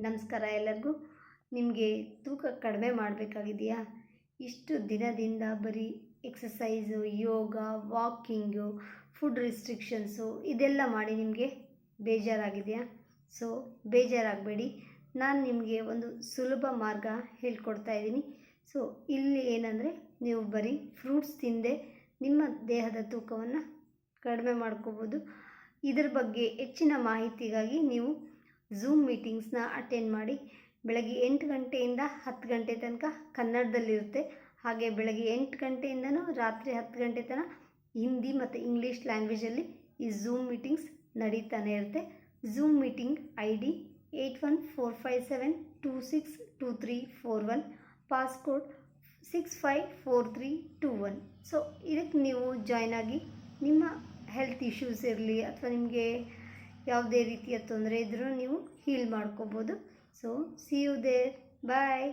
ನಮಸ್ಕಾರ ಎಲ್ಲರಿಗೂ. ನಿಮಗೆ ತೂಕ ಕಡಿಮೆ ಮಾಡಬೇಕಾಗಿದೆಯಾ? ಇಷ್ಟು ದಿನದಿಂದ ಬರೀ ಎಕ್ಸಸೈಸು, ಯೋಗ, ವಾಕಿಂಗು, ಫುಡ್ ರಿಸ್ಟ್ರಿಕ್ಷನ್ಸು ಇದೆಲ್ಲ ಮಾಡಿ ನಿಮಗೆ ಬೇಜಾರಾಗಿದೆಯಾ? ಸೊ ಬೇಜಾರಾಗಬೇಡಿ, ನಾನು ನಿಮಗೆ ಒಂದು ಸುಲಭ ಮಾರ್ಗ ಹೇಳ್ಕೊಡ್ತಾ ಇದ್ದೀನಿ. ಸೊ ಇಲ್ಲಿ ಏನಂದರೆ, ನೀವು ಬರೀ ಫ್ರೂಟ್ಸ್ ತಿಂದೆ ನಿಮ್ಮ ದೇಹದ ತೂಕವನ್ನು ಕಡಿಮೆ ಮಾಡ್ಕೋಬೋದು. ಇದರ ಬಗ್ಗೆ ಹೆಚ್ಚಿನ ಮಾಹಿತಿಗಾಗಿ ನೀವು ಝೂಮ್ ಮೀಟಿಂಗ್ಸ್ನ ಅಟೆಂಡ್ ಮಾಡಿ. ಬೆಳಗ್ಗೆ 8 ಗಂಟೆಯಿಂದ 10 ಗಂಟೆ ತನಕ ಕನ್ನಡದಲ್ಲಿರುತ್ತೆ. ಹಾಗೆ ಬೆಳಗ್ಗೆ 8 ಗಂಟೆಯಿಂದನೂ ರಾತ್ರಿ 10 ಗಂಟೆ ತನಕ ಹಿಂದಿ ಮತ್ತು ಇಂಗ್ಲೀಷ್ ಲ್ಯಾಂಗ್ವೇಜಲ್ಲಿ ಈ ಝೂಮ್ ಮೀಟಿಂಗ್ಸ್ ನಡೀತಾನೆ ಇರುತ್ತೆ. Zoom meeting ID 8145726234 passcode 654321. So ಇದಕ್ಕೆ ನೀವು ಜಾಯ್ನ್ ಆಗಿ ನಿಮ್ಮ ಹೆಲ್ತ್ ಇಶ್ಯೂಸ್ ಇರಲಿ ಅಥವಾ ನಿಮಗೆ ಯಾವುದೇ ರೀತಿಯ ತೊಂದರೆ ಇದ್ದರೂ ನೀವು ಹೀಲ್ ಮಾಡ್ಕೋಬೋದು. So see you there. Bye.